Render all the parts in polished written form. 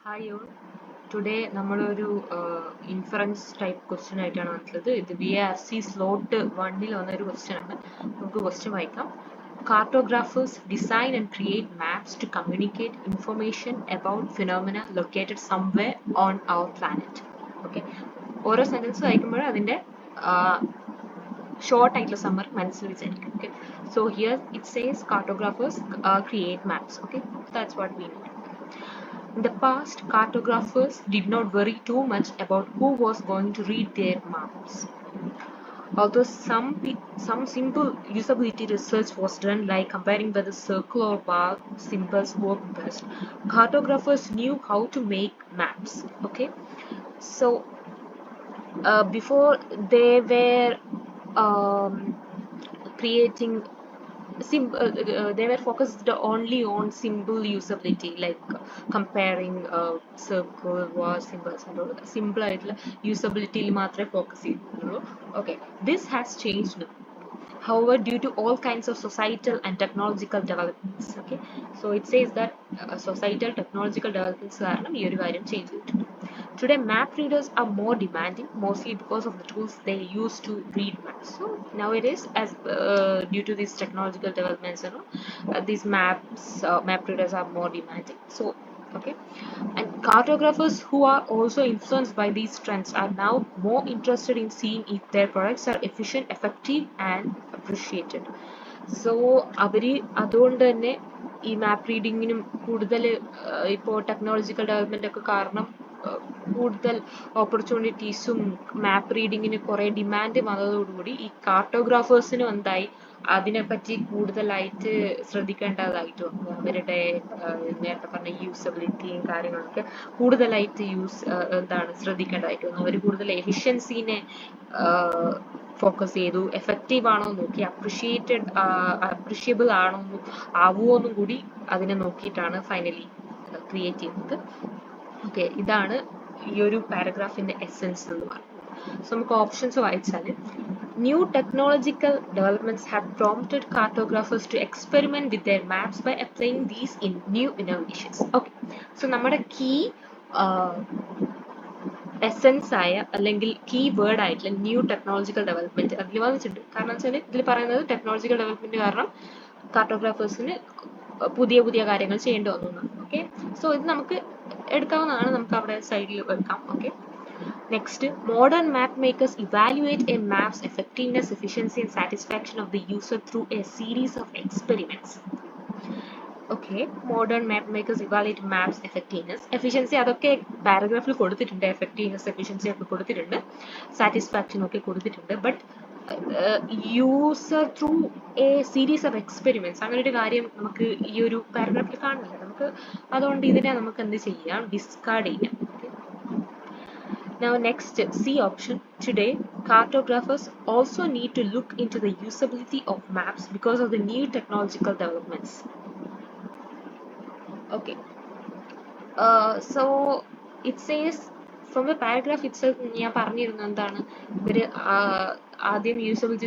Hi all. Today നമ്മളൊരു inference type question ആയിട്ടാണ് വന്നിട്ടുള്ളത്. ഇത് BARC സ്ലോട്ട് 1-ൽ വന്നൊരു ക്വസ്റ്റ്യൻ ആണ്. നമുക്ക് ക്വസ്റ്റ്യൻ വായിക്കാം. Cartographers design and create maps to communicate information about phenomena located somewhere on our planet. Okay. ഓരോ സെന്റൻസ് വായിക്കുമ്പോഴും അതിന്റെ ഷോർട്ട് ആയിട്ടുള്ള സമ്മറി മനസ്സിൽ വിചാരിക്കും. Okay. So here it says cartographers create maps. Okay. That's what we need. In the past, cartographers did not worry too much about who was going to read their maps. Although some simple usability research was done, like comparing whether circle or bar symbols work best, cartographers knew how to make maps. Okay, so before they were creating they were focused only on symbol usability, like comparing circle war symbols and all. Simple usability മാത്രമേ focus ചെയ്തിട്ടുള്ളൂ. Okay, this has changed now. However, due to all kinds of societal and technological developments, okay, so it says that societal technological developments കാരണം ഈ ഒരു കാര്യം change ചെയ്തിട്ടുണ്ട്. Today, map readers are more demanding, mostly because of the tools they use to read maps. So nowadays, as due to these technological developments, these map readers are more demanding. So, okay, and cartographers who are also influenced by these trends are now more interested in seeing if their products are efficient, effective, and appreciated. So, അതുകൊണ്ട് തന്നെ ഈ മാപ്പ് റീഡിങ്ങിനും കൂടുതൽ ഇപ്പോൾ technological development ഒക്കെ കാരണം കൂടുതൽ ഓപ്പർച്യൂണിറ്റീസും മാപ്പ് റീഡിങ്ങിന് കുറേ demand വന്നതോടുകൂടി ഈ കാർട്ടോഗ്രാഫേഴ്സിനും എന്തായി അതിനെപ്പറ്റി കൂടുതലായിട്ട് ശ്രദ്ധിക്കേണ്ടതായിട്ട് വന്നു. അവരുടെ നേരത്തെ പറഞ്ഞ യൂസബിലിറ്റിയും കാര്യങ്ങളൊക്കെ കൂടുതലായിട്ട് ശ്രദ്ധിക്കേണ്ടതായിട്ട് വന്നു. അവർ കൂടുതൽ എഫിഷ്യൻസിനെ ഫോക്കസ് ചെയ്തു. എഫക്റ്റീവ് ആണോ നോക്കി, അപ്രിഷിയബിൾ ആവുമോന്നും കൂടി അതിനെ നോക്കിയിട്ടാണ് ഫൈനലി ക്രിയേറ്റ് ചെയ്യുന്നത്. ഓക്കെ, ഇതാണ് ഈ ഒരു പാരഗ്രാഫിന്റെ എസെൻസ് എന്ന് പറയുന്നത്. സോ നമുക്ക് ഓപ്ഷൻസ് വായിച്ചാൽ new technological developments have prompted cartographers to experiment with their maps by applying these new innovations. Okay, so നമ്മുടെ കീ എസെൻസ് ആയ അല്ലെങ്കിൽ കീ വേർഡ് ആയിട്ടുള്ള ന്യൂ ടെക്നോളജിക്കൽ ഡെവലപ്മെന്റ് അതിൽ വന്നിട്ടുണ്ട്. കാരണം വെച്ചാൽ ഇതിൽ പറയുന്നത് ടെക്നോളജിക്കൽ ഡെവലപ്മെന്റ് കാരണം കാർട്ടോഗ്രാഫേഴ്സിന് പുതിയ പുതിയ കാര്യങ്ങൾ ചെയ്യേണ്ടി വന്നു. ഓക്കെ, സോ ഇത് നമുക്ക് എടുക്കാവുന്നതാണ്, നമുക്ക് അവിടെ സൈഡിൽ വെക്കാം. Okay, next, modern map makers evaluate a map's effectiveness, efficiency and satisfaction of the user through a series of experiments. Okay, modern map makers evaluate maps effectiveness, efficiency അതൊക്കെ പാരഗ്രാഫിൽ കൊടുത്തിട്ടുണ്ട്. effectiveness, efficiency ഒക്കെ കൊടുത്തിട്ടുണ്ട്, satisfaction ഒക്കെ കൊടുത്തിട്ടുണ്ട്. But user through A series of experiments അങ്ങനെ ഒരു കാര്യം നമുക്ക് ഈ ഒരു പാരഗ്രാഫിൽ കാണുന്നില്ല. നമുക്ക് അതുകൊണ്ട് ഇതിനെ നമുക്ക് എന്ത് ചെയ്യാം, ഡിസ്കാർഡ് ചെയ്യാം. Now next, C option. Today, cartographers also need to look into the usability of maps because of the new technological developments. Okay. So it says from the paragraph itself, ഞാൻ പറഞ്ഞിരുന്നത് എന്താണ്, ഇവര് ആദ്യം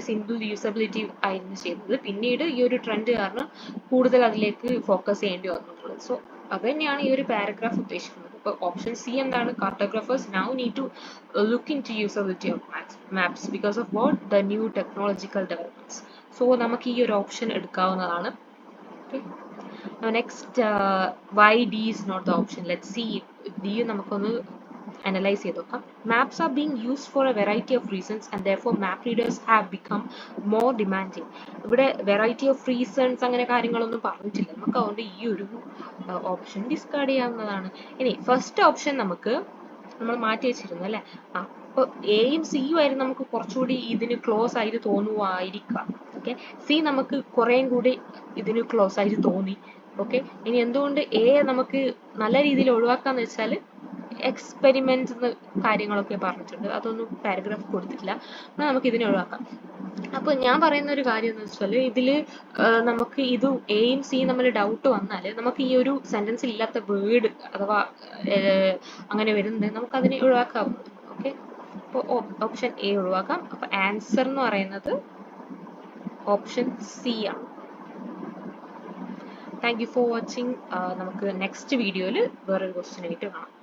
സിമ്പിൾ യൂസബിലിറ്റി ആയിരുന്നു ചെയ്തത്. പിന്നീട് ഈ ഒരു ട്രെൻഡ് കാരണം കൂടുതൽ അതിലേക്ക് ഫോക്കസ് ചെയ്യേണ്ടി വന്നിട്ടുള്ളത്. സോ അത് തന്നെയാണ് ഈ ഒരു പാരഗ്രാഫ് ഉദ്ദേശിക്കുന്നത്. Option C എന്താണ്, cartographers now need to look into usability of maps because of what, the new technological developments. So നമുക്ക് ഈ ഒരു ഓപ്ഷൻ എടുക്കാവുന്നതാണ്. Okay. Now next, why D is not the option. Let's see D നമുക്കൊന്ന് analyze ചെയ്ത് നോക്കാം. Maps are being used for a variety of reasons and therefore map readers have become more demanding. ഇവിടെ variety of reasons അങ്ങനെ കാര്യങ്ങളൊന്നും പറഞ്ഞിട്ടില്ല. നമുക്ക് അതുകൊണ്ട് ഈ ഒരു ഓപ്ഷൻ ഡിസ്കാർഡ് ചെയ്യാവുന്നതാണ്. ഇനി ഫസ്റ്റ് ഓപ്ഷൻ നമ്മൾ മാറ്റി വെച്ചിരുന്നു അല്ലെ. അപ്പോൾ എയും സിയും ആയിരുന്നു നമുക്ക് കുറച്ചുകൂടി ഇതിന് ക്ലോസ് ആയിട്ട് തോന്നുമായിരിക്കാം. ഓക്കെ, സി നമുക്ക് കുറേയും കൂടി ഇതിന് ക്ലോസ് ആയിട്ട് തോന്നി. ഓക്കെ, ഇനി എന്തുകൊണ്ട് എ നമുക്ക് നല്ല രീതിയിൽ ഒഴിവാക്കാന്ന് വെച്ചാൽ എക്സ്പെരിമെന്റ് കാര്യങ്ങളൊക്കെ പറഞ്ഞിട്ടുണ്ട്, അതൊന്നും പാരഗ്രാഫ് കൊടുത്തിട്ടില്ല. എന്നാൽ നമുക്ക് ഇതിനെ ഒഴിവാക്കാം. അപ്പോൾ ഞാൻ പറയുന്ന ഒരു കാര്യം എന്ന് വെച്ചാൽ ഇതിൽ നമുക്ക് ഇത് എയും സിയും തമ്മിൽ ഡൗട്ട് വന്നാൽ നമുക്ക് ഈ ഒരു സെന്റൻസിൽ ഇല്ലാത്ത വേർഡ് അഥവാ അങ്ങനെ വരുന്നത് നമുക്ക് അതിനെ ഒഴിവാക്കാവുന്നത്. ഓക്കെ, അപ്പോൾ ഓപ്ഷൻ എ ഒഴിവാക്കാം. അപ്പോൾ ആൻസർ എന്ന് പറയുന്നത് ഓപ്ഷൻ സി ആണ്. Thank you for watching. നമുക്ക് നെക്സ്റ്റ് വീഡിയോയിൽ വേറൊരു ക്വസ്റ്റ്യൻ ആയിട്ട് കാണാം.